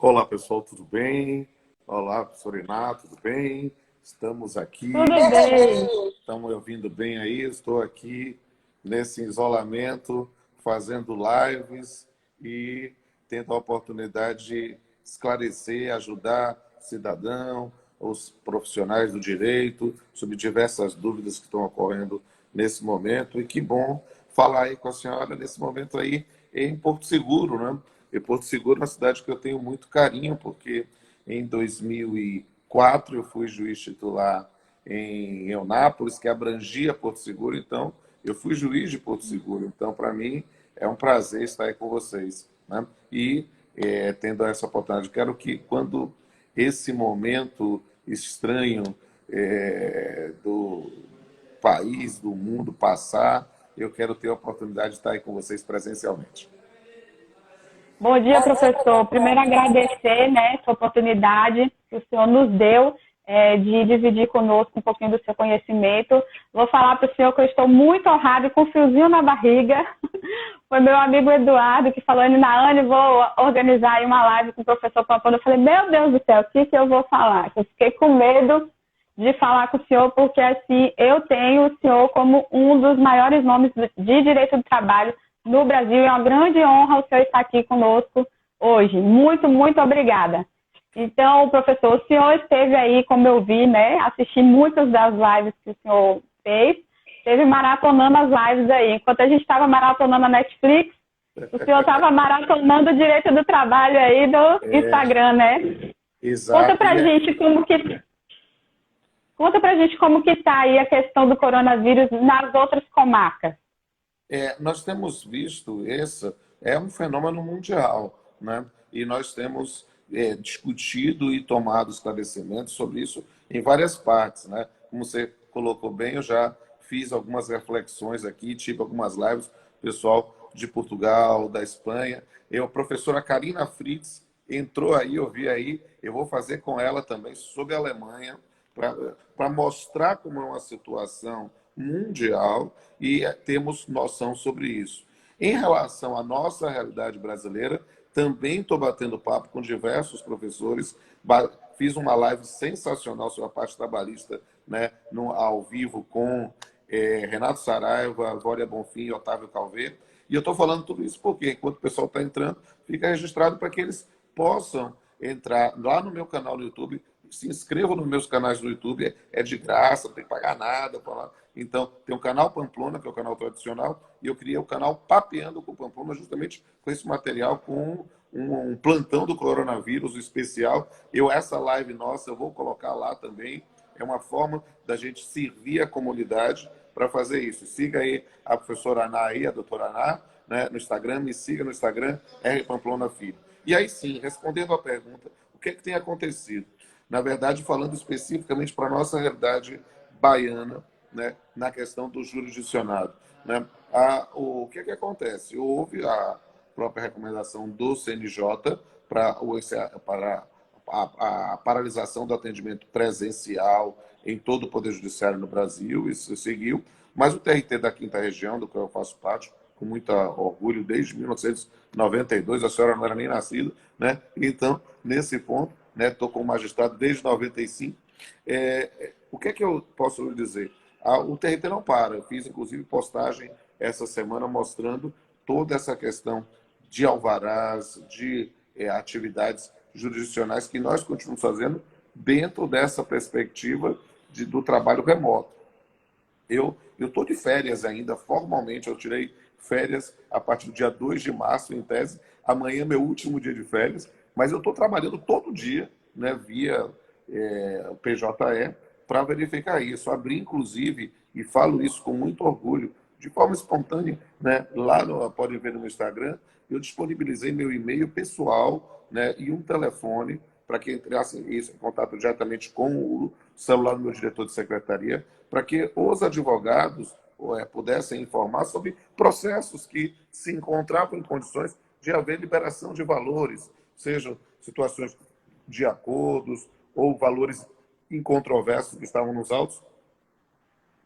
Olá, pessoal, tudo bem? Olá, professor Renato, tudo bem? Estamos aqui, Tudo bem. estão me ouvindo bem aí? Estou aqui nesse isolamento, fazendo lives e tendo a oportunidade de esclarecer, ajudar cidadão, os profissionais do direito, sobre diversas dúvidas que estão ocorrendo nesse momento. E que bom falar aí com a senhora nesse momento aí em Porto Seguro, né? E Porto Seguro é uma cidade que eu tenho muito carinho, porque em 2004 eu fui juiz titular em Eunápolis, que abrangia Porto Seguro, então eu fui juiz de Porto Seguro. Então, para mim, é um prazer estar aí com vocês, né? E tendo essa oportunidade, quero que quando esse momento estranho do país, do mundo passar, eu quero ter a oportunidade de estar aí com vocês presencialmente. Bom dia, professor. Primeiro, agradecer, né, essa oportunidade que o senhor nos deu de dividir conosco um pouquinho do seu conhecimento. Vou falar para o senhor que eu estou muito honrada e com um friozinho na barriga. Foi meu amigo Eduardo que falou, Anne, vou organizar aí uma live com o professor Pampano. Eu falei, meu Deus do céu, o que eu vou falar? Eu fiquei com medo de falar com o senhor, porque assim, eu tenho o senhor como um dos maiores nomes de direito do trabalho no Brasil. É uma grande honra o senhor estar aqui conosco hoje. Muito, muito obrigada. Então, professor, o senhor esteve aí, como eu vi, né? Assisti muitas das lives que o senhor fez. Esteve maratonando as lives aí. Enquanto a gente estava maratonando a Netflix, o senhor estava maratonando o direito do trabalho aí do Instagram, né? Exato. Conta pra gente como que está aí a questão do coronavírus nas outras comarcas. Nós temos visto, esse é um fenômeno mundial, né? E nós temos discutido e tomado esclarecimentos sobre isso em várias partes, né? Como você colocou bem, eu já fiz algumas reflexões aqui, tive algumas lives, pessoal de Portugal, da Espanha. A professora Karina Fritz entrou aí, eu vi aí, eu vou fazer com ela também sobre a Alemanha, para mostrar como é uma situação mundial e temos noção sobre isso. Em relação à nossa realidade brasileira, também estou batendo papo com diversos professores. Fiz uma live sensacional sobre a parte trabalhista, né, ao vivo com Renato Saraiva, Glória Bonfim e Otávio Calvé. E eu estou falando tudo isso porque, enquanto o pessoal está entrando, fica registrado para que eles possam entrar lá no meu canal no YouTube. Se inscrevam nos meus canais do YouTube, é de graça, não tem que pagar nada. Então, tem o canal Pamplona, que é o canal tradicional, e eu criei o canal Papeando com Pamplona, justamente com esse material, com um plantão do coronavírus especial. Essa live nossa, eu vou colocar lá também. É uma forma da gente servir a comunidade para fazer isso. Siga aí a professora Ana, aí, a doutora Ana, né, no Instagram, me siga no Instagram, R Pamplona Filho. E aí sim, respondendo à pergunta, o que tem acontecido? Na verdade, falando especificamente para a nossa realidade baiana, né, na questão do jurisdicionado, né? O que acontece? Houve a própria recomendação do CNJ para a paralisação do atendimento presencial em todo o Poder Judiciário no Brasil, isso seguiu, mas o TRT da Quinta Região, do qual eu faço parte, com muito orgulho, desde 1992, a senhora não era nem nascida, né? Então, nesse ponto, né, estou como magistrado desde 95. O que eu posso lhe dizer? O TRT não para. Eu fiz, inclusive, postagem essa semana mostrando toda essa questão de alvarás, de atividades jurisdicionais que nós continuamos fazendo dentro dessa perspectiva do trabalho remoto. Eu estou de férias ainda, formalmente, eu tirei férias a partir do dia 2 de março, em tese. Amanhã é meu último dia de férias, mas eu estou trabalhando todo dia, né, via PJE, para verificar isso. Abri, inclusive, e falo isso com muito orgulho, de forma espontânea, né, podem ver no meu Instagram, eu disponibilizei meu e-mail pessoal, né, e um telefone para que entrasse em contato diretamente com o celular do meu diretor de secretaria, para que os advogados pudessem informar sobre processos que se encontravam em condições de haver liberação de valores, sejam situações de acordos ou valores incontroversos que estavam nos autos,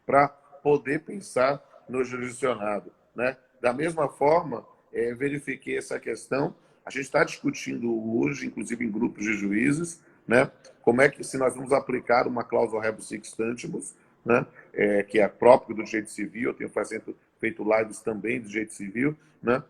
para poder pensar no jurisdicionado, né? Da mesma forma, verifiquei essa questão A gente está discutindo hoje, inclusive em grupos de juízes, né, como é que, se nós vamos aplicar uma cláusula rebus sic stantibus, né, que é própria do direito civil, eu tenho feito lives também do direito civil, né,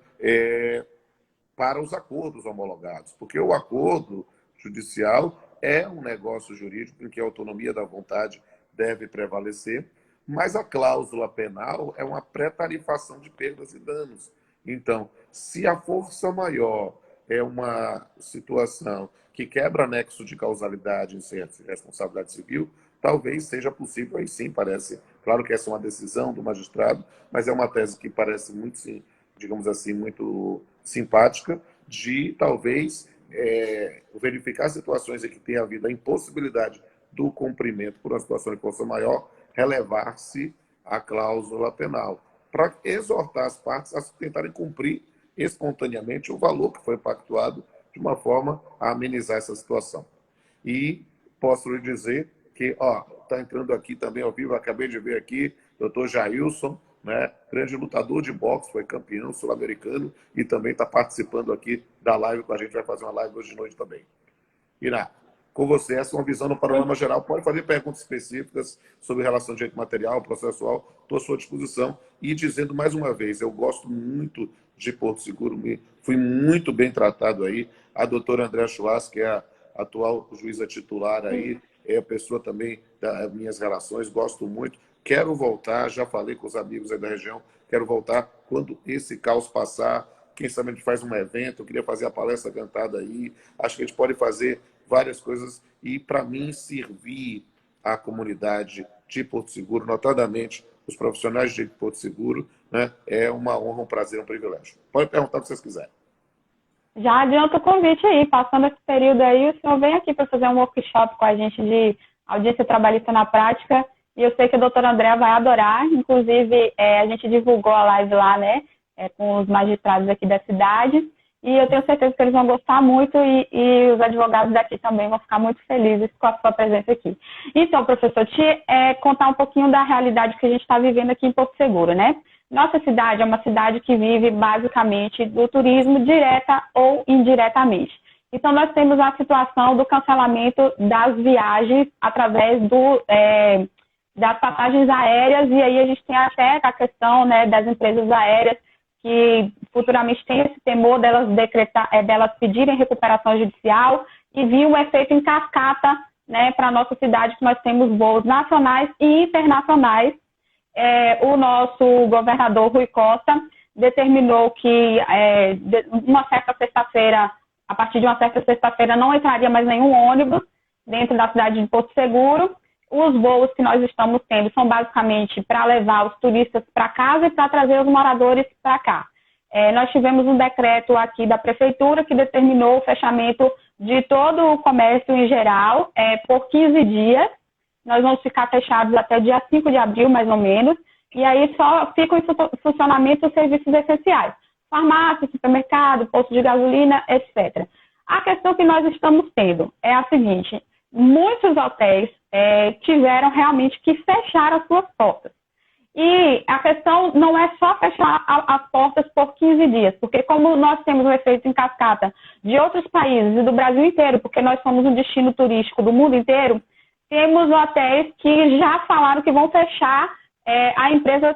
para os acordos homologados, porque o acordo judicial é um negócio jurídico em que a autonomia da vontade deve prevalecer, mas a cláusula penal é uma pré-tarifação de perdas e danos. Então, se a força maior é uma situação que quebra nexo de causalidade em responsabilidade civil, talvez seja possível, aí sim, parece, claro que essa é uma decisão do magistrado, mas é uma tese que parece muito, sim, digamos assim, muito simpática, de talvez verificar situações em que tem havido a impossibilidade do cumprimento por uma situação de força maior, relevar-se a cláusula penal, para exortar as partes a tentarem cumprir espontaneamente o valor que foi pactuado, de uma forma a amenizar essa situação. E posso lhe dizer que, está entrando aqui também ao vivo, acabei de ver aqui, doutor Jailson, né, grande lutador de boxe, foi campeão sul-americano e também está participando aqui da live, que a gente vai fazer uma live hoje de noite também. Ira, com você, essa é uma visão no panorama geral. Pode fazer perguntas específicas sobre relação de direito material, processual, estou à sua disposição. E dizendo mais uma vez, eu gosto muito de Porto Seguro, fui muito bem tratado aí. A doutora Andréa Schwartz, que é a atual juíza titular aí, é a pessoa também das minhas relações, gosto muito. Quero voltar, já falei com os amigos aí da região, quero voltar quando esse caos passar. Quem sabe a gente faz um evento, eu queria fazer a palestra cantada aí. Acho que a gente pode fazer várias coisas e, para mim, servir a comunidade de Porto Seguro, notadamente os profissionais de Porto Seguro, né, é uma honra, um prazer, um privilégio. Pode perguntar o que vocês quiserem. Já adianta o convite aí, passando esse período aí, o senhor vem aqui para fazer um workshop com a gente de audiência trabalhista na prática, e eu sei que a doutora Andréa vai adorar, inclusive a gente divulgou a live lá, né, com os magistrados aqui da cidade, e eu tenho certeza que eles vão gostar muito e os advogados daqui também vão ficar muito felizes com a sua presença aqui. Então, professor, te contar um pouquinho da realidade que a gente está vivendo aqui em Porto Seguro, né? Nossa cidade é uma cidade que vive basicamente do turismo direta ou indiretamente. Então, nós temos a situação do cancelamento das viagens através das passagens aéreas, e aí a gente tem até a questão, né, das empresas aéreas que futuramente tem esse temor delas pedirem recuperação judicial e vir um efeito em cascata, né, para a nossa cidade, que nós temos voos nacionais e internacionais. O nosso governador Rui Costa determinou que a partir de uma certa sexta-feira, não entraria mais nenhum ônibus dentro da cidade de Porto Seguro. Os voos que nós estamos tendo são basicamente para levar os turistas para casa e para trazer os moradores para cá. Nós tivemos um decreto aqui da prefeitura que determinou o fechamento de todo o comércio em geral por 15 dias. Nós vamos ficar fechados até dia 5 de abril, mais ou menos, e aí só ficam em funcionamento os serviços essenciais. Farmácia, supermercado, posto de gasolina, etc. A questão que nós estamos tendo é a seguinte: muitos hotéis tiveram realmente que fechar as suas portas. E a questão não é só fechar as portas por 15 dias, porque como nós temos um efeito em cascata de outros países e do Brasil inteiro, porque nós somos um destino turístico do mundo inteiro, temos hotéis que já falaram que vão fechar a empresa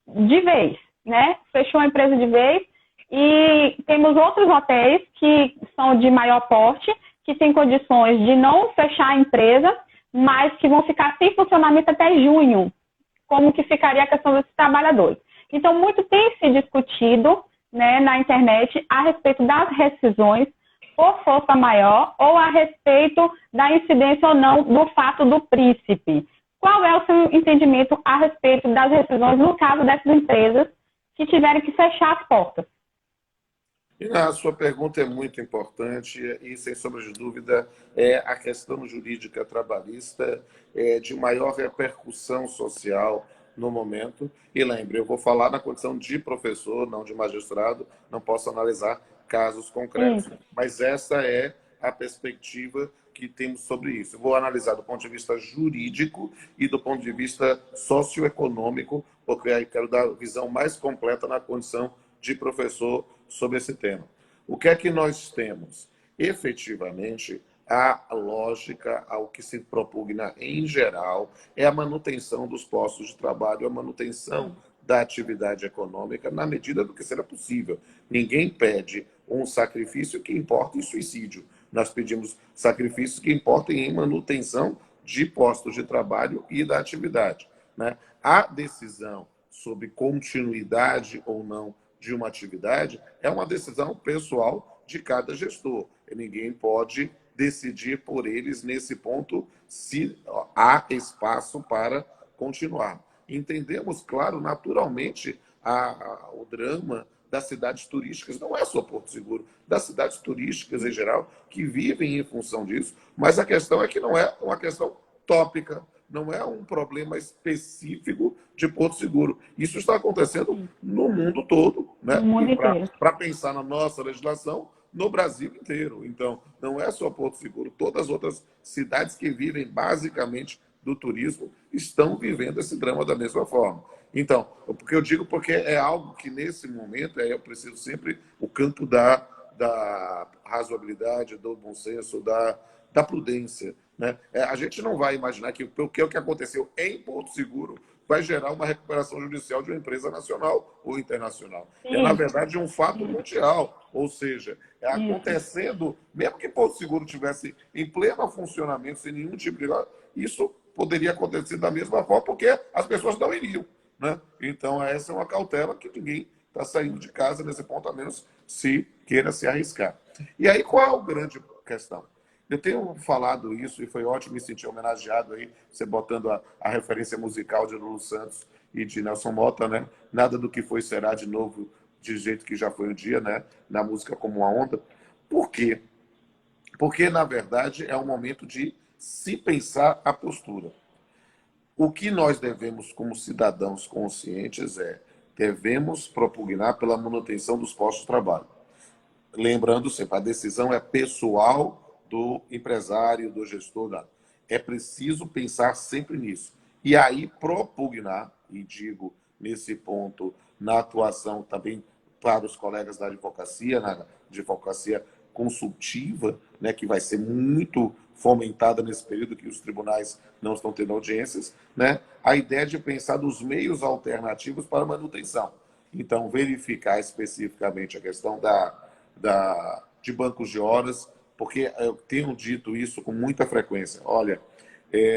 de vez, né? Fechou a empresa de vez, e temos outros hotéis que são de maior porte, que têm condições de não fechar a empresa, mas que vão ficar sem funcionamento até junho. Como que ficaria a questão desses trabalhadores? Então, muito tem se discutido, né, na internet a respeito das rescisões por força maior ou a respeito da incidência ou não do fato do príncipe. Qual é o seu entendimento a respeito das rescisões no caso dessas empresas que tiverem que fechar as portas? A sua pergunta é muito importante e, sem sombra de dúvida, a questão jurídica trabalhista de maior repercussão social no momento. E lembre, eu vou falar na condição de professor, não de magistrado, não posso analisar casos concretos. Mas essa é a perspectiva que temos sobre isso. Eu vou analisar do ponto de vista jurídico e do ponto de vista socioeconômico, porque aí quero dar a visão mais completa na condição de professor sobre esse tema. O que é que nós temos? Efetivamente, a lógica, ao que se propugna em geral, é a manutenção dos postos de trabalho, a manutenção da atividade econômica na medida do que será possível. Ninguém pede um sacrifício que importe em suicídio. Nós pedimos sacrifícios que importem em manutenção de postos de trabalho e da atividade, né? A decisão sobre continuidade ou não de uma atividade é uma decisão pessoal de cada gestor. E ninguém pode decidir por eles nesse ponto se há espaço para continuar. Entendemos, claro, naturalmente, o drama das cidades turísticas, não é só Porto Seguro, das cidades turísticas em geral, que vivem em função disso, mas a questão é que não é uma questão tópica, não é um problema específico de Porto Seguro. Isso está acontecendo no mundo todo, né? No mundo inteiro. Para pensar na nossa legislação, no Brasil inteiro. Então, não é só Porto Seguro, todas as outras cidades que vivem basicamente do turismo estão vivendo esse drama da mesma forma. Então, porque eu digo porque é algo que nesse momento eu preciso sempre o campo da razoabilidade, do bom senso, da prudência, né? A gente não vai imaginar que o que aconteceu em Porto Seguro vai gerar uma recuperação judicial de uma empresa nacional ou internacional. É, na verdade, um fato mundial. Ou seja, é acontecendo, mesmo que Porto Seguro tivesse em pleno funcionamento, sem nenhum tipo de... Isso poderia acontecer da mesma forma, porque as pessoas não iriam, né? Então, essa é uma cautela que ninguém está saindo de casa nesse ponto, a menos se queira se arriscar. E aí, qual é a grande questão? Eu tenho falado isso e foi ótimo me sentir homenageado aí, você botando a referência musical de Lulu Santos e de Nelson Motta, né? Nada do que foi será de novo, de jeito que já foi um dia, né? Na música Como uma Onda. Por quê? Porque, na verdade, é um momento de se pensar a postura. O que nós devemos, como cidadãos conscientes, devemos propugnar pela manutenção dos postos de trabalho. Lembrando sempre, a decisão é pessoal do empresário, do gestor. É preciso pensar sempre nisso. E aí propugnar, e digo nesse ponto, na atuação também para os colegas da advocacia, na advocacia consultiva, né, que vai ser muito fomentada nesse período que os tribunais não estão tendo audiências, né, a ideia de pensar nos meios alternativos para manutenção. Então, verificar especificamente a questão de bancos de horas, porque eu tenho dito isso com muita frequência. Olha,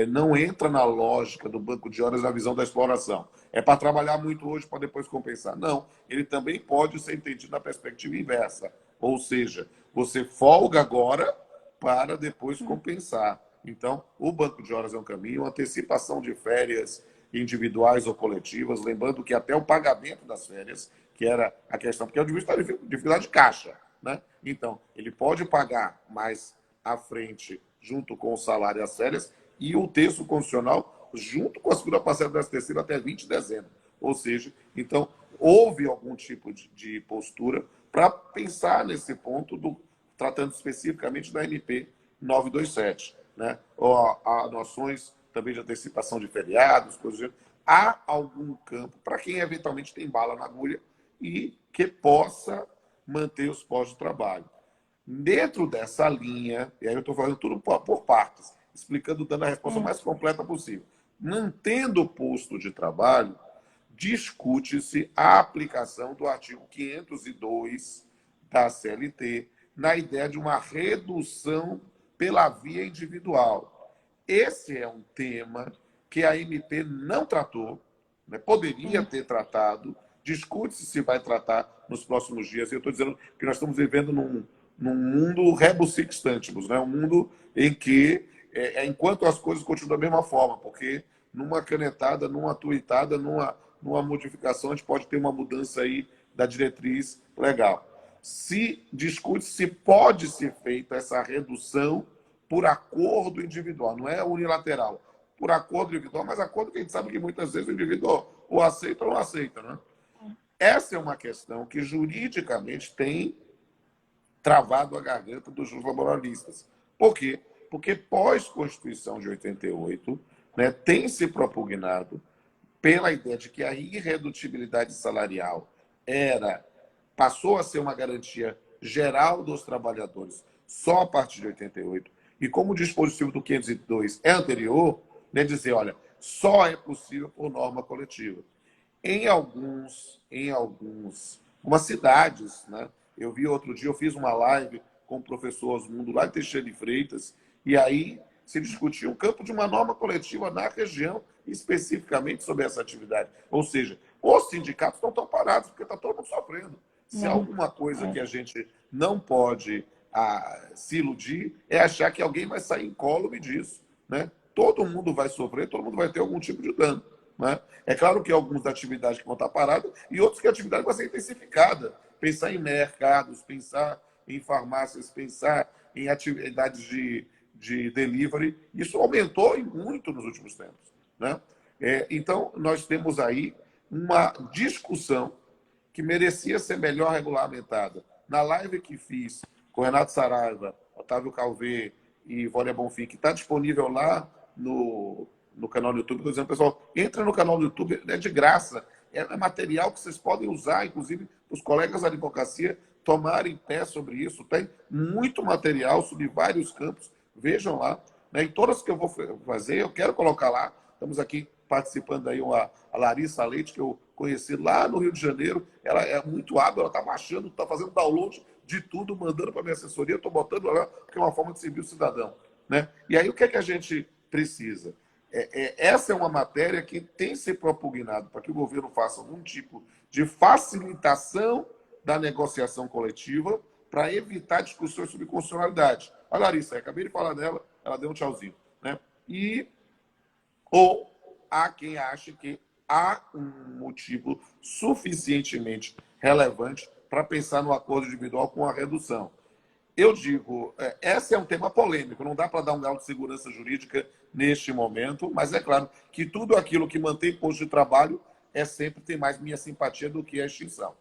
não entra na lógica do banco de horas na visão da exploração. É para trabalhar muito hoje para depois compensar. Não, ele também pode ser entendido na perspectiva inversa. Ou seja, você folga agora para depois compensar. Então, o banco de horas é um caminho, antecipação de férias individuais ou coletivas, lembrando que até o pagamento das férias, que era a questão, porque é o dificuldade de caixa, né? Então, ele pode pagar mais à frente, junto com o salário e as férias, e o texto constitucional, junto com a segunda parcela do STC, até 20 de dezembro. Ou seja, então, houve algum tipo de postura para pensar nesse ponto, tratando especificamente da MP 927, né? Há noções também de antecipação de feriados, coisas do gênero. Há algum campo para quem eventualmente tem bala na agulha e que possa manter os postos de trabalho. Dentro dessa linha, e aí eu estou falando tudo por partes, explicando, dando a resposta mais completa possível. Mantendo o posto de trabalho, discute-se a aplicação do artigo 502 da CLT na ideia de uma redução pela via individual. Esse é um tema que a MP não tratou, né? Poderia ter tratado, discute-se se vai tratar nos próximos dias. Eu estou dizendo que nós estamos vivendo num mundo rebus sic stantibus, né? Um mundo em que, enquanto as coisas continuam da mesma forma, porque numa canetada, numa tuitada, numa modificação, a gente pode ter uma mudança aí da diretriz legal. Se discute se pode ser feita essa redução por acordo individual, não é unilateral, por acordo individual, mas acordo que a gente sabe que muitas vezes o indivíduo ou aceita ou não aceita, né? Essa é uma questão que juridicamente tem travado a garganta dos laboralistas. Por quê? Porque pós-Constituição de 88, né, tem se propugnado pela ideia de que a irredutibilidade salarial passou a ser uma garantia geral dos trabalhadores só a partir de 88, e como o dispositivo do 502 é anterior, né, dizer, olha, só é possível por norma coletiva. Algumas cidades, né? Eu vi outro dia, eu fiz uma live com o professor Osmundo lá em Teixeira de Freitas, e aí se discutia o campo de uma norma coletiva na região, especificamente sobre essa atividade. Ou seja, os sindicatos não estão parados, porque está todo mundo sofrendo. Se há alguma coisa que a gente não pode se iludir, é achar que alguém vai sair incólume disso. Né? Todo mundo vai sofrer, todo mundo vai ter algum tipo de dano. Né? É claro que algumas atividades que vão estar paradas e outras que a atividade vai ser intensificada. Pensar em mercados, pensar em farmácias, pensar em atividades de delivery, isso aumentou muito nos últimos tempos. Né? Então, nós temos aí uma discussão que merecia ser melhor regulamentada. Na live que fiz com Renato Saraiva, Otávio Calvé e Vória Bonfim, que está disponível lá no canal do YouTube, estou dizendo, pessoal, entra no canal do YouTube, é de graça. É material que vocês podem usar, inclusive, os colegas da advocacia tomarem pé sobre isso. Tem muito material sobre vários campos. Vejam lá. Né? E todas que eu vou fazer, eu quero colocar lá. Estamos aqui participando aí a Larissa Leite, que eu conheci lá no Rio de Janeiro. Ela é muito hábil, ela está baixando, está fazendo download de tudo, mandando para a minha assessoria. Estou botando lá, porque é uma forma de servir o cidadão. Né? E aí, o que é que a gente precisa? Essa é uma matéria que tem se propugnado para que o governo faça algum tipo de facilitação da negociação coletiva para evitar discussões sobre constitucionalidade. A Larissa, eu acabei de falar dela, ela deu um tchauzinho. Né? Ou há quem ache que há um motivo suficientemente relevante para pensar no acordo individual com a redução. Eu digo, esse é um tema polêmico, não dá para dar um grau de segurança jurídica neste momento, mas é claro que tudo aquilo que mantém posto de trabalho sempre tem mais minha simpatia do que a extinção.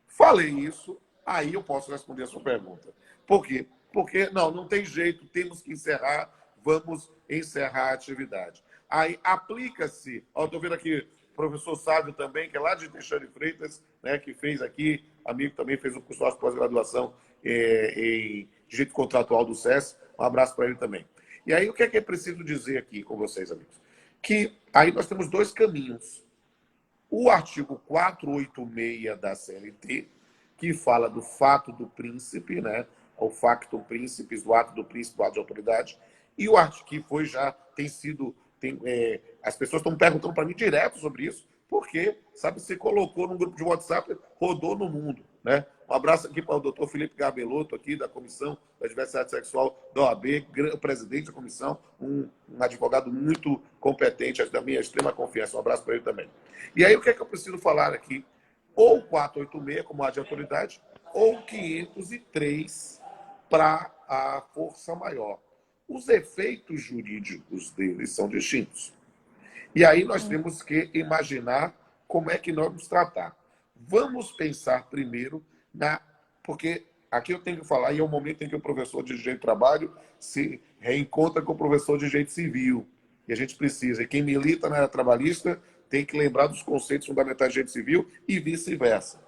Falei isso, aí eu posso responder a sua pergunta. Por quê? Porque não tem jeito, temos que encerrar, vamos encerrar a atividade. Aí aplica-se, estou vendo aqui o professor Sávio também, que é lá de Teixeira de Freitas, né, que fez aqui, amigo também fez um curso de pós-graduação em direito contratual do SES. Um abraço para ele também. E aí, o que é preciso dizer aqui com vocês, amigos? Que aí nós temos dois caminhos. O artigo 486 da CLT, que fala do fato do príncipe, né? O factum principis, do ato do príncipe, do ato de autoridade, e o artigo que foi já tem sido... as pessoas estão perguntando para mim direto sobre isso, porque, sabe, se colocou num grupo de WhatsApp, rodou no mundo. Né? Um abraço aqui para o doutor Felipe Gabelotto, aqui da Comissão da Diversidade Sexual da OAB, presidente da comissão, um advogado muito competente, da minha extrema confiança. Um abraço para ele também. E aí, o que é que eu preciso falar aqui? Ou 486, como ato de autoridade, ou 503 para a força maior. Os efeitos jurídicos deles são distintos. E aí nós temos que imaginar como é que nós vamos tratar. Vamos pensar primeiro porque aqui eu tenho que falar, e é o momento em que o professor de direito do trabalho se reencontra com o professor de direito civil. E a gente precisa, e quem milita na área trabalhista tem que lembrar dos conceitos fundamentais de direito civil e vice-versa.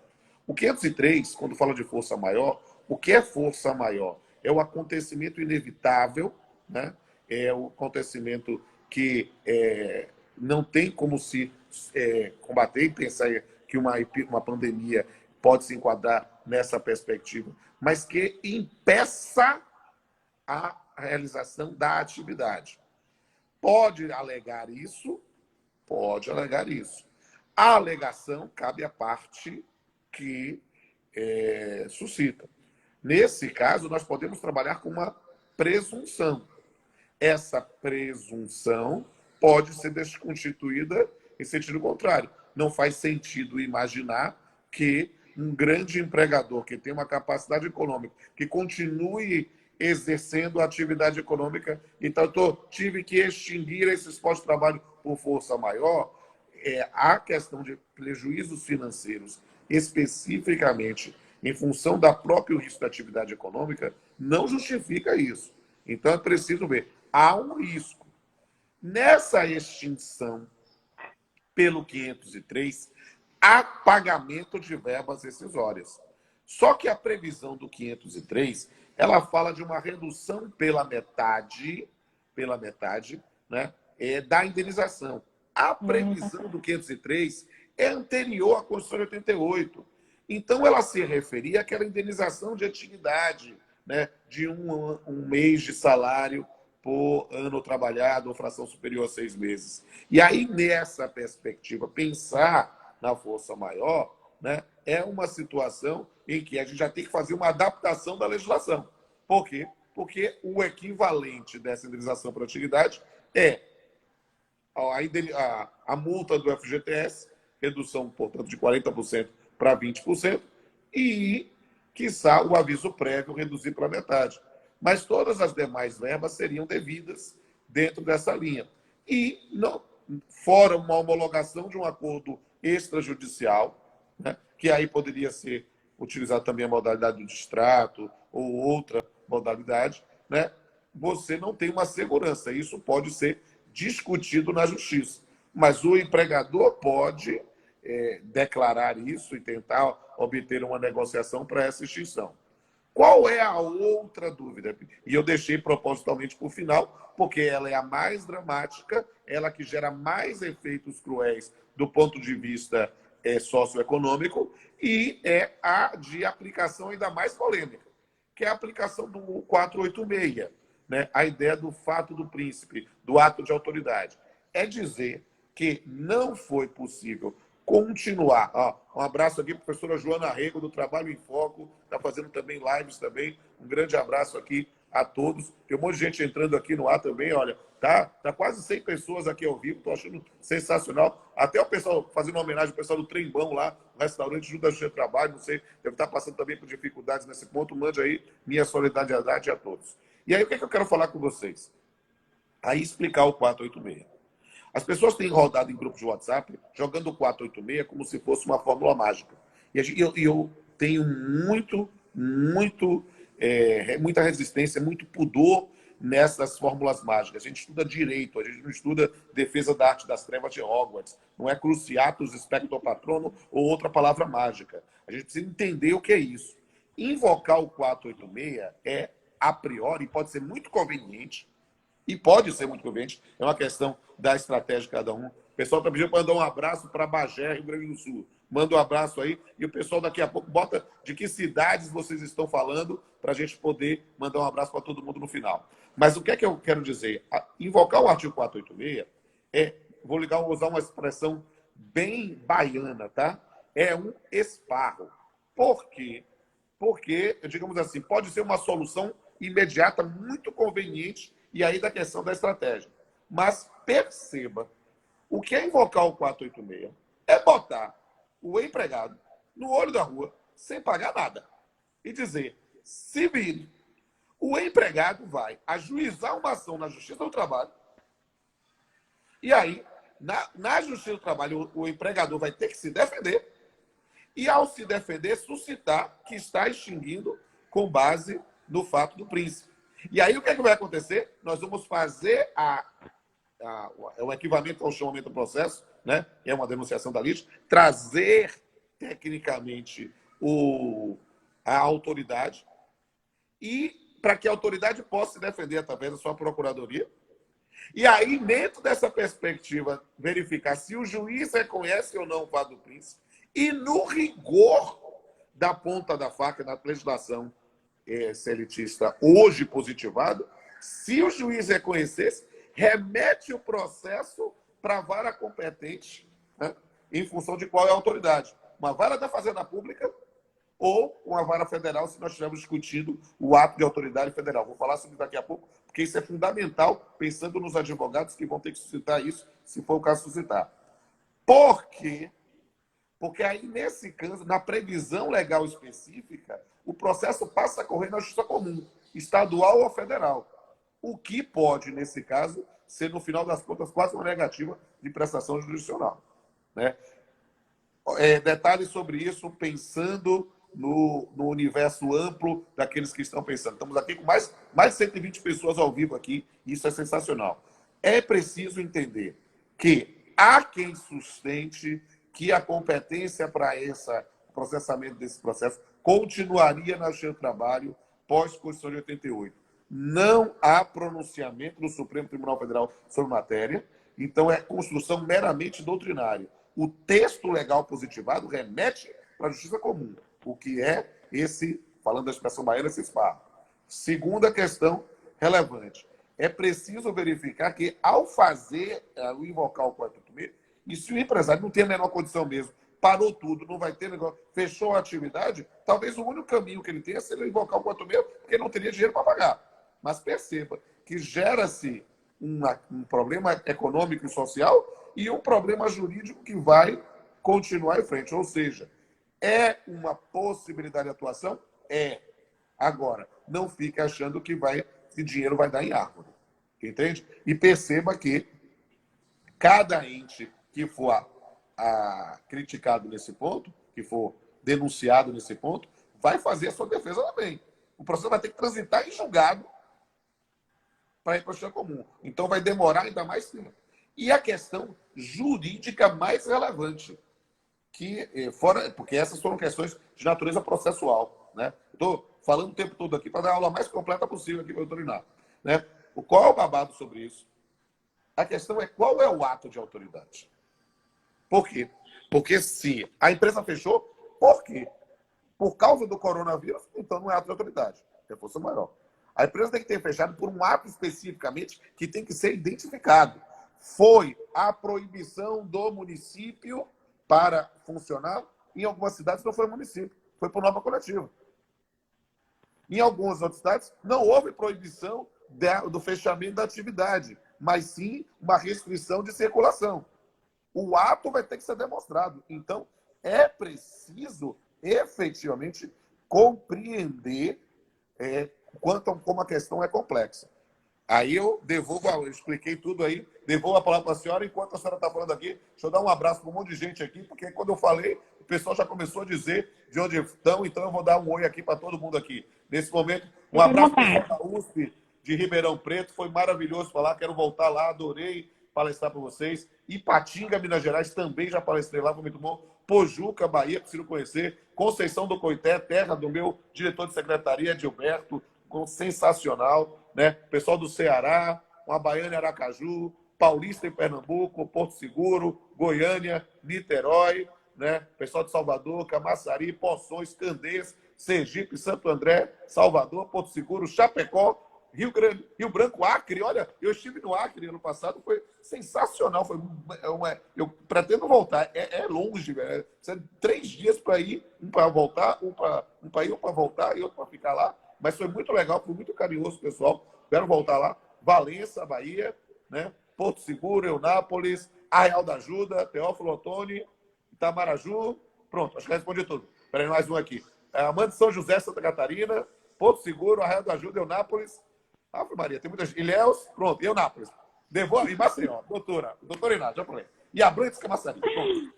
O 503, quando fala de força maior, o que é força maior? É o acontecimento inevitável, né? É o acontecimento que não tem como se combater e pensar que uma pandemia pode se enquadrar nessa perspectiva, mas que impeça a realização da atividade. Pode alegar isso? Pode alegar isso. A alegação cabe à parte que suscita. Nesse caso, nós podemos trabalhar com uma presunção. Essa presunção pode ser desconstituída em sentido contrário. Não faz sentido imaginar que um grande empregador que tem uma capacidade econômica, que continue exercendo a atividade econômica, então tive que extinguir esses postos de trabalho por força maior, a questão de prejuízos financeiros, especificamente em função da próprio risco da atividade econômica, não justifica isso. Então é preciso ver. Há um risco. Nessa extinção, pelo 503, há pagamento de verbas rescisórias. Só que a previsão do 503, ela fala de uma redução pela metade, né, da indenização. A previsão do 503 é anterior à Constituição de 88. Então, ela se referia àquela indenização de antiguidade, né, de um mês de salário por ano trabalhado ou fração superior a 6 meses. E aí, nessa perspectiva, pensar na força maior, né, é uma situação em que a gente já tem que fazer uma adaptação da legislação. Por quê? Porque o equivalente dessa indenização por antiguidade é a multa do FGTS, redução, portanto, de 40% para 20%, e, quiçá, o aviso prévio reduzir para metade. Mas todas as demais verbas seriam devidas dentro dessa linha. E, não, fora uma homologação de um acordo extrajudicial, né, que aí poderia ser utilizado também a modalidade do distrato ou outra modalidade, né, você não tem uma segurança. Isso pode ser discutido na justiça. Mas o empregador pode declarar isso e tentar obter uma negociação para essa extinção. Qual é a outra dúvida? E eu deixei propositalmente para o final, porque ela é a mais dramática, ela que gera mais efeitos cruéis do ponto de vista socioeconômico, e é a de aplicação ainda mais polêmica, que é a aplicação do 486, né? A ideia do fato do príncipe, do ato de autoridade. É dizer que não foi possível continuar. Um abraço aqui para a professora Joana Rego, do Trabalho em Foco, está fazendo também lives também. Um grande abraço aqui a todos. Tem um monte de gente entrando aqui no ar também, olha, tá quase 100 pessoas aqui ao vivo, estou achando sensacional. Até o pessoal fazendo uma homenagem ao pessoal do Trembão lá, no restaurante Junto da Justiça do Trabalho, não sei, deve estar passando também por dificuldades nesse ponto. Mande aí minha solidariedade a todos. E aí, o que eu quero falar com vocês? Aí explicar o 486. As pessoas têm rodado em grupos de WhatsApp jogando o 486 como se fosse uma fórmula mágica. E eu tenho muita resistência, muito pudor nessas fórmulas mágicas. A gente estuda direito, a gente não estuda defesa da arte das trevas de Hogwarts. Não é cruciatus spectro patrono ou outra palavra mágica. A gente precisa entender o que é isso. Invocar o 486 é, a priori, pode ser muito conveniente, e pode ser muito conveniente, é uma questão da estratégia de cada um. O pessoal está pedindo para mandar um abraço para Bagé, Rio Grande do Sul. Manda um abraço aí, e o pessoal daqui a pouco bota de que cidades vocês estão falando, para a gente poder mandar um abraço para todo mundo no final. Mas o que é que eu quero dizer? Invocar o artigo 486 vou usar uma expressão bem baiana, tá? É um esparro. Por quê? Porque, digamos assim, pode ser uma solução imediata, muito conveniente, e aí da questão da estratégia. Mas perceba, o que é invocar o 486 é botar o empregado no olho da rua, sem pagar nada, e dizer, se vire. O empregado vai ajuizar uma ação na Justiça do Trabalho, e aí, na Justiça do Trabalho, o empregador vai ter que se defender, e ao se defender, suscitar que está extinguindo com base no fato do príncipe. E aí, o que é que vai acontecer? Nós vamos fazer o equivalente ao chamamento do processo, né? É uma denunciação da lista, trazer tecnicamente a autoridade, e para que a autoridade possa se defender através da sua procuradoria. E aí, dentro dessa perspectiva, verificar se o juiz reconhece ou não o fato do príncipe, e no rigor da ponta da faca na legislação selitista hoje positivado, se o juiz reconhecesse, remete o processo para a vara competente, né, em função de qual é a autoridade. Uma vara da Fazenda Pública ou uma vara federal, se nós estivermos discutindo o ato de autoridade federal. Vou falar sobre isso daqui a pouco, porque isso é fundamental, pensando nos advogados que vão ter que suscitar isso, se for o caso suscitar. Por quê? Porque aí, nesse caso, na previsão legal específica, o processo passa a correr na justiça comum, estadual ou federal. O que pode, nesse caso, ser, no final das contas, quase uma negativa de prestação jurisdicional, né? Detalhes sobre isso, pensando no universo amplo daqueles que estão pensando. Estamos aqui com mais de 120 pessoas ao vivo aqui, e isso é sensacional. É preciso entender que há quem sustente que a competência para essa processamento desse processo continuaria na Justiça do Trabalho pós-Constituição de 88. Não há pronunciamento do Supremo Tribunal Federal sobre matéria, então é construção meramente doutrinária. O texto legal positivado remete para a justiça comum, o que é esse, falando da expressão baiana, esse esparro. Segunda questão relevante. É preciso verificar que, ao fazer, ao invocar o 486, e se o empresário não tem a menor condição mesmo, parou tudo, não vai ter negócio, fechou a atividade, talvez o único caminho que ele tenha seja invocar o 486, porque ele não teria dinheiro para pagar. Mas perceba que gera-se um problema econômico e social e um problema jurídico que vai continuar em frente. Ou seja, é uma possibilidade de atuação? É. Agora, não fique achando que dinheiro vai dar em árvore. Entende? E perceba que cada ente que for criticado nesse ponto, que for denunciado nesse ponto, vai fazer a sua defesa também. O processo vai ter que transitar em julgado para ir para a justiça comum. Então vai demorar ainda mais tempo. E a questão jurídica mais relevante, porque essas foram questões de natureza processual. Né? Estou falando o tempo todo aqui para dar a aula mais completa possível aqui para o doutor Inácio. Né? Qual é o babado sobre isso? A questão é qual é o ato de autoridade. Por quê? Porque se a empresa fechou, por quê? Por causa do coronavírus, então não é ato de autoridade, é força maior. A empresa tem que ter fechado por um ato especificamente que tem que ser identificado. Foi a proibição do município para funcionar. Em algumas cidades não foi município, foi por norma coletiva. Em algumas outras cidades não houve proibição do fechamento da atividade, mas sim uma restrição de circulação. O ato vai ter que ser demonstrado. Então, é preciso efetivamente compreender como a questão é complexa. Aí eu expliquei tudo aí, devolvo a palavra para a senhora, enquanto a senhora está falando aqui, deixa eu dar um abraço para um monte de gente aqui, porque quando eu falei, o pessoal já começou a dizer de onde estão, então eu vou dar um oi aqui para todo mundo aqui. Nesse momento, um abraço para o da USP de Ribeirão Preto, foi maravilhoso falar, quero voltar lá, adorei palestrar para vocês. Ipatinga, Minas Gerais, também já palestrei lá, foi muito bom. Pojuca, Bahia, preciso conhecer. Conceição do Coité, terra do meu diretor de secretaria, Gilberto, sensacional, né? Pessoal do Ceará, uma Baiana em Aracaju, Paulista em Pernambuco, Porto Seguro, Goiânia, Niterói, né? Pessoal de Salvador, Camaçari, Poções, Candeias, Sergipe, Santo André, Salvador, Porto Seguro, Chapecó, Rio Branco, Acre. Olha, eu estive no Acre ano passado, foi sensacional. Eu pretendo voltar. É longe, velho. Precisa de 3 dias para ir, um para voltar, um para ir, um para voltar e outro para ficar lá. Mas foi muito legal, foi muito carinhoso, pessoal. Quero voltar lá. Valença, Bahia, né? Porto Seguro, Eunápolis, Arraial da Ajuda, Teófilo Otoni, Itamaraju. Pronto, acho que respondi tudo. Espera aí, mais um aqui. Amanda de São José, Santa Catarina, Porto Seguro, Arraial da Ajuda, Eunápolis. Ave Maria, tem muita gente. Ilhéus, pronto, Eunápolis. Devolve, e Maceió, doutora Inácio, já falei. E Abrantes, Camaçari, pronto.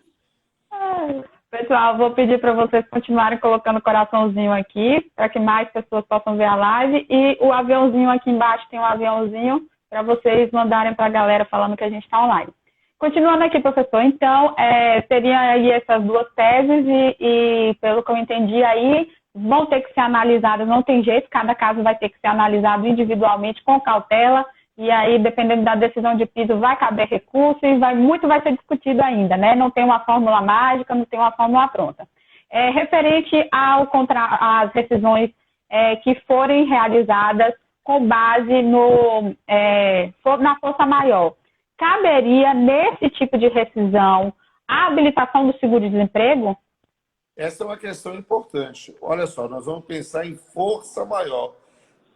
Pessoal, vou pedir para vocês continuarem colocando o coraçãozinho aqui, para que mais pessoas possam ver a live. E o aviãozinho aqui embaixo tem um aviãozinho para vocês mandarem para a galera falando que a gente está online. Continuando aqui, professor, então, seriam aí essas 2 teses e, pelo que eu entendi aí, vão ter que ser analisadas, não tem jeito, cada caso vai ter que ser analisado individualmente, com cautela, e aí, dependendo da decisão de piso, vai caber recurso e muito vai ser discutido ainda, né? Não tem uma fórmula mágica, não tem uma fórmula pronta. Referente às decisões que forem realizadas com base na força maior, caberia, nesse tipo de rescisão, a habilitação do seguro-desemprego? Essa é uma questão importante. Olha só, nós vamos pensar em força maior.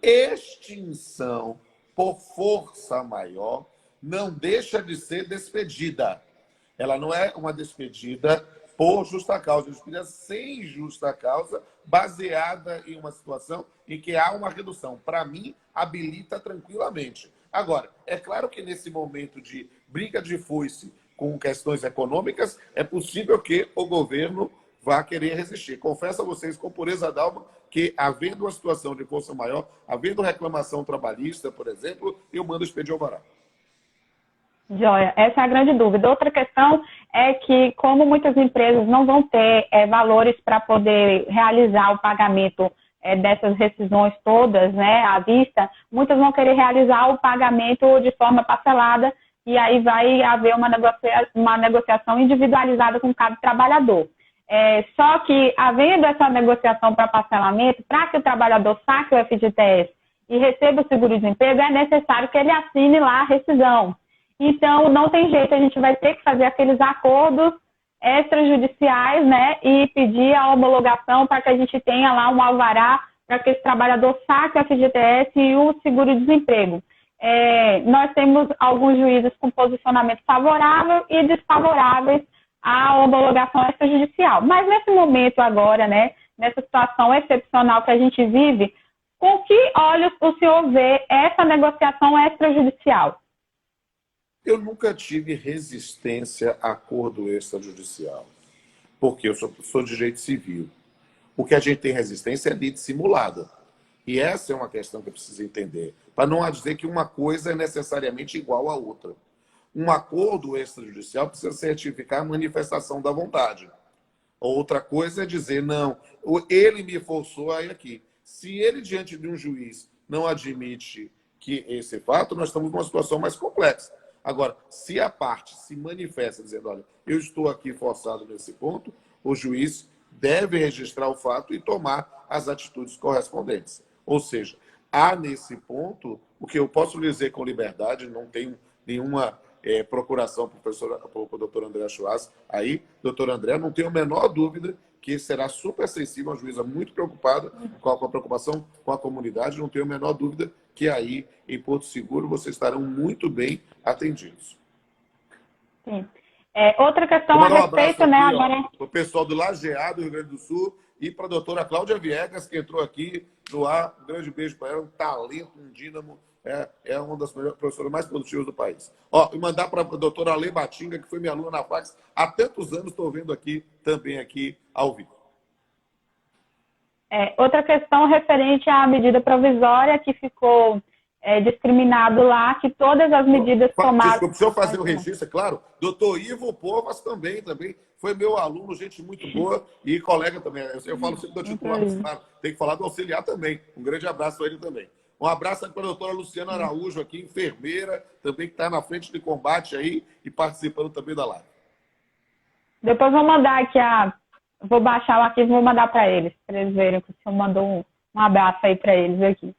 Extinção por força maior não deixa de ser despedida. Ela não é uma despedida por justa causa, é despedida sem justa causa, baseada em uma situação em que há uma redução. Para mim, habilita tranquilamente. Agora, é claro que nesse momento de briga de foice com questões econômicas, é possível que o governo vá querer resistir. Confesso a vocês, com pureza d'alma, que havendo uma situação de força maior, havendo reclamação trabalhista, por exemplo, eu mando expedir alvará. Joia, essa é a grande dúvida. Outra questão é que, como muitas empresas não vão ter valores para poder realizar o pagamento dessas rescisões todas, né, à vista, muitas vão querer realizar o pagamento de forma parcelada e aí vai haver uma negociação individualizada com cada trabalhador. Só que, havendo essa negociação para parcelamento, para que o trabalhador saque o FGTS e receba o seguro-desemprego, é necessário que ele assine lá a rescisão. Então, não tem jeito, a gente vai ter que fazer aqueles acordos extrajudiciais, né, e pedir a homologação para que a gente tenha lá um alvará para que esse trabalhador saque o FGTS e o seguro-desemprego. Nós temos alguns juízes com posicionamento favorável e desfavoráveis à homologação extrajudicial. Mas nesse momento agora, né, nessa situação excepcional que a gente vive, com que olhos o senhor vê essa negociação extrajudicial? Eu nunca tive resistência a acordo extrajudicial, porque eu sou de direito civil. O que a gente tem resistência é lide simulada. E essa é uma questão que eu preciso entender, para não dizer que uma coisa é necessariamente igual à outra. Um acordo extrajudicial precisa certificar a manifestação da vontade. Outra coisa é dizer, não, ele me forçou a ir aqui. Se ele, diante de um juiz, não admite que esse fato, nós estamos numa situação mais complexa. Agora, se a parte se manifesta dizendo, olha, eu estou aqui forçado nesse ponto, o juiz deve registrar o fato e tomar as atitudes correspondentes. Ou seja, há nesse ponto, o que eu posso dizer com liberdade, não tenho nenhuma procuração para o doutor André Schwarz aí, doutor André, não tenho a menor dúvida que será super sensível, uma juíza muito preocupada com a preocupação com a comunidade, não tenho a menor dúvida que aí, em Porto Seguro, vocês estarão muito bem atendidos. Sim. Outra questão a respeito, né, agora... O pessoal do Lajeado, Rio Grande do Sul, e para a doutora Cláudia Viegas, que entrou aqui no ar, um grande beijo para ela, um talento, um dínamo, é uma das professoras mais produtivas do país. E mandar para a doutora Ale Batinga, que foi minha aluna na Fax, há tantos anos, estou vendo aqui, também aqui, ao vivo. Outra questão referente à medida provisória que ficou discriminado lá, que todas as medidas tomadas... Desculpa, se eu fazer o registro, é claro, doutor Ivo Povas também foi meu aluno, gente muito boa e colega também. Eu falo sempre do titular, claro, tem que falar do auxiliar também. Um grande abraço para ele também. Um abraço para a doutora Luciana Araújo aqui, enfermeira, também que está na frente de combate aí e participando também da live. Depois vou mandar aqui vou baixar o arquivo e vou mandar para eles verem que o senhor mandou um abraço aí para eles aqui.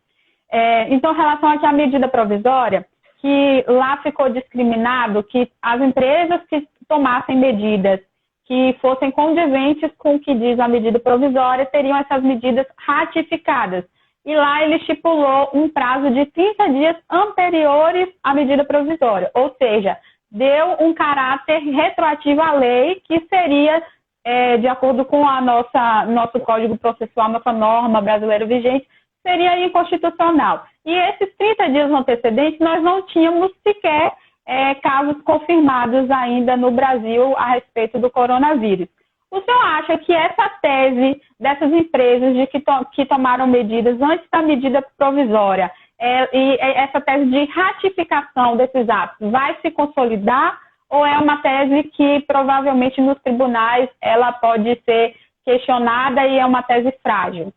Então, em relação aqui à medida provisória, que lá ficou discriminado que as empresas que tomassem medidas que fossem condizentes com o que diz a medida provisória teriam essas medidas ratificadas. E lá ele estipulou um prazo de 30 dias anteriores à medida provisória, ou seja, deu um caráter retroativo à lei que seria, de acordo com nosso Código Processual, nossa norma brasileira vigente, seria inconstitucional. E esses 30 dias antecedentes, nós não tínhamos sequer casos confirmados ainda no Brasil a respeito do coronavírus. O senhor acha que essa tese dessas empresas que tomaram medidas antes da medida provisória e essa tese de ratificação desses atos vai se consolidar ou é uma tese que provavelmente nos tribunais ela pode ser questionada e é uma tese frágil?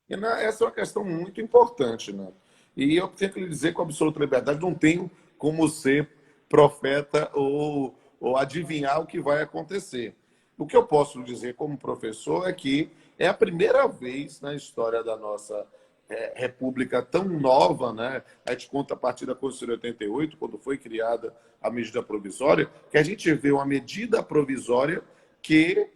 Essa é uma questão muito importante, né? E eu tenho que lhe dizer com absoluta liberdade, não tenho como ser profeta ou adivinhar o que vai acontecer. O que eu posso dizer como professor é que é a primeira vez na história da nossa república tão nova, né? A gente conta a partir da Constituição de 88, quando foi criada a medida provisória, que a gente vê uma medida provisória que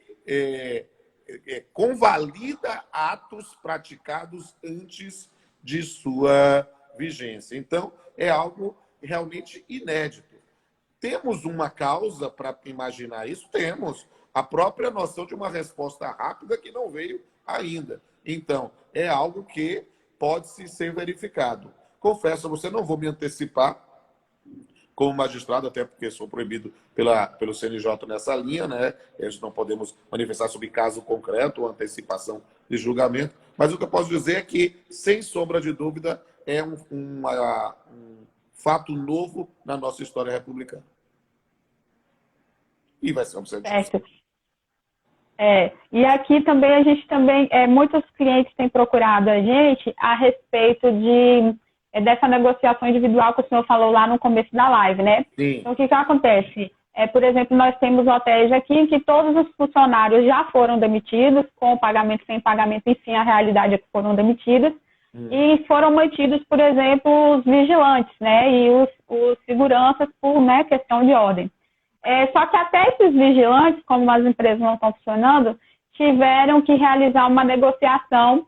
convalida atos praticados antes de sua vigência. Então, é algo realmente inédito. Temos uma causa para imaginar isso? Temos. A própria noção de uma resposta rápida que não veio ainda. Então, é algo que pode ser verificado. Confesso a você, não vou me antecipar como magistrado, até porque sou proibido pelo CNJ nessa linha, né? Nós não podemos manifestar sobre caso concreto ou antecipação de julgamento, mas o que eu posso dizer é que, sem sombra de dúvida, é um fato novo na nossa história republicana. e vai ser um processo difícil. Certo. E aqui também a gente muitos clientes têm procurado a gente a respeito dessa negociação individual que o senhor falou lá no começo da live, né? Sim. Então, o que acontece? Por exemplo, nós temos hotéis aqui em que todos os funcionários já foram demitidos, com pagamento, sem pagamento, enfim, a realidade é que foram demitidos, e foram mantidos, por exemplo, os vigilantes, né? E os seguranças por, né, questão de ordem. Só que até esses vigilantes, como as empresas não estão funcionando, tiveram que realizar uma negociação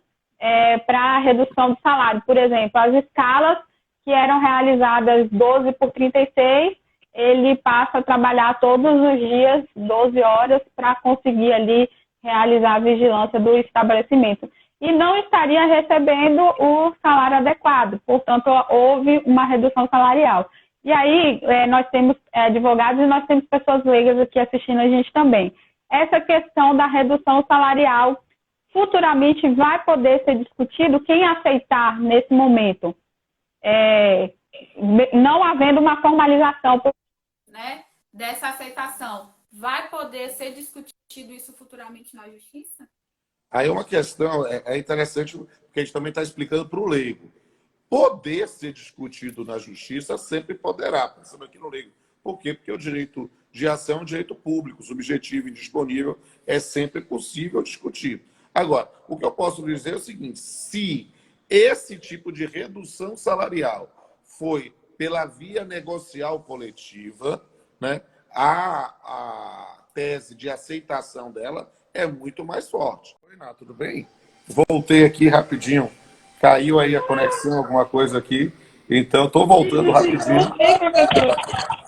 para redução do salário. Por exemplo, as escalas que eram realizadas 12 por 36, ele passa a trabalhar todos os dias, 12 horas, para conseguir ali realizar a vigilância do estabelecimento. E não estaria recebendo o salário adequado, portanto, houve uma redução salarial. E aí, nós temos advogados e nós temos pessoas leigas aqui assistindo a gente também. Essa questão da redução salarial futuramente vai poder ser discutido quem aceitar nesse momento, não havendo uma formalização, né, dessa aceitação. Vai poder ser discutido isso futuramente na justiça? Aí uma questão interessante, porque a gente também está explicando para o leigo. Poder ser discutido na justiça sempre poderá, pensando aqui no leigo. Por quê? Porque o direito de ação é um direito público, subjetivo e indisponível, é sempre possível discutir. Agora, o que eu posso dizer é o seguinte, se esse tipo de redução salarial foi pela via negocial coletiva, né, a tese de aceitação dela é muito mais forte. Oi, Renato, tudo bem? Voltei aqui rapidinho. Caiu aí a conexão, alguma coisa aqui. Então, estou voltando rapidinho.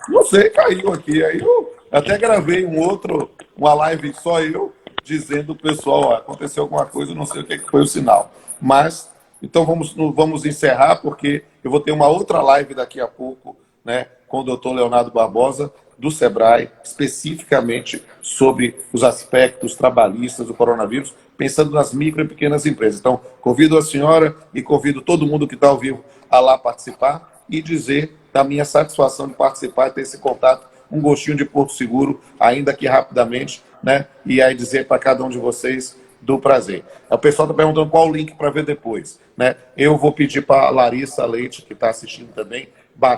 Não sei, caiu aqui. Aí eu até gravei uma live só eu, dizendo pro pessoal, aconteceu alguma coisa, não sei o que foi o sinal. Mas, então vamos encerrar, porque eu vou ter uma outra live daqui a pouco, né, com o doutor Leonardo Barbosa, do Sebrae, especificamente sobre os aspectos trabalhistas do coronavírus, pensando nas micro e pequenas empresas. Então, convido a senhora e convido todo mundo que está ao vivo a lá participar e dizer da minha satisfação de participar e ter esse contato, um gostinho de Porto Seguro, ainda que rapidamente, né? E aí dizer para cada um de vocês do prazer. O pessoal está perguntando qual o link para ver depois, né? Eu vou pedir para a Larissa Leite, que está assistindo também,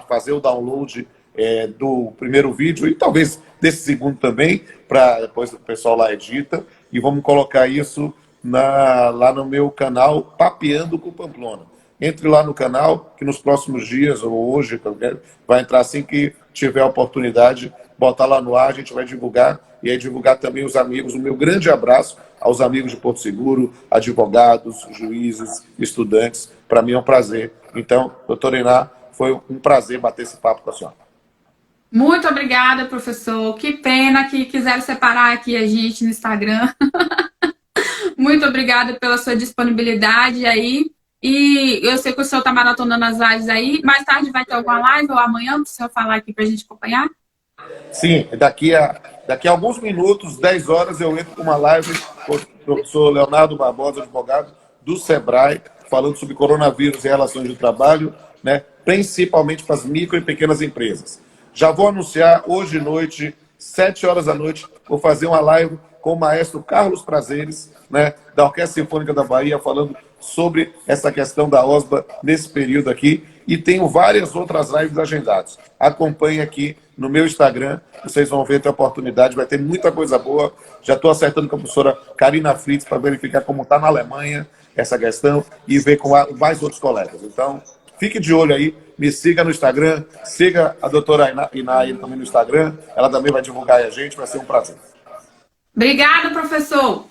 fazer o download do primeiro vídeo e talvez desse segundo também, para depois o pessoal lá edita, e vamos colocar isso lá no meu canal Papeando com Pamplona. Entre lá no canal, que nos próximos dias, ou hoje, vai entrar assim que tiver a oportunidade, botar lá no ar, a gente vai divulgar, e aí divulgar também os amigos. O meu grande abraço aos amigos de Porto Seguro, advogados, juízes, estudantes. Para mim é um prazer. Então, doutora Iná, foi um prazer bater esse papo com a senhora. Muito obrigada, professor. Que pena que quiseram separar aqui a gente no Instagram. Muito obrigada pela sua disponibilidade aí. E eu sei que o senhor está maratonando as lives aí. Mais tarde vai ter alguma live ou amanhã para o senhor falar aqui para a gente acompanhar? Sim, daqui a alguns minutos, 10 horas, eu entro com uma live com o professor Leonardo Barbosa, advogado do Sebrae, falando sobre coronavírus e relações de trabalho, né, principalmente para as micro e pequenas empresas. Já vou anunciar hoje à noite, 7 horas da noite, vou fazer uma live com o maestro Carlos Prazeres, né, da Orquestra Sinfônica da Bahia, falando sobre essa questão da OSBA nesse período aqui. E tenho várias outras lives agendadas. Acompanhe aqui no meu Instagram, vocês vão ver, ter oportunidade, vai ter muita coisa boa. Já estou acertando com a professora Karina Fritz para verificar como está na Alemanha essa questão e ver com mais outros colegas. Então, fique de olho aí, me siga no Instagram, siga a doutora Iná também no Instagram, ela também vai divulgar aí a gente, vai ser um prazer. Obrigada, professor.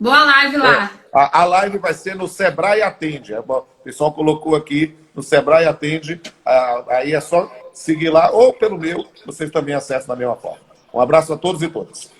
Boa live lá. A live vai ser no Sebrae Atende. O pessoal colocou aqui no Sebrae Atende. Aí é só seguir lá, ou pelo meu, vocês também acessam da mesma forma. Um abraço a todos e todas.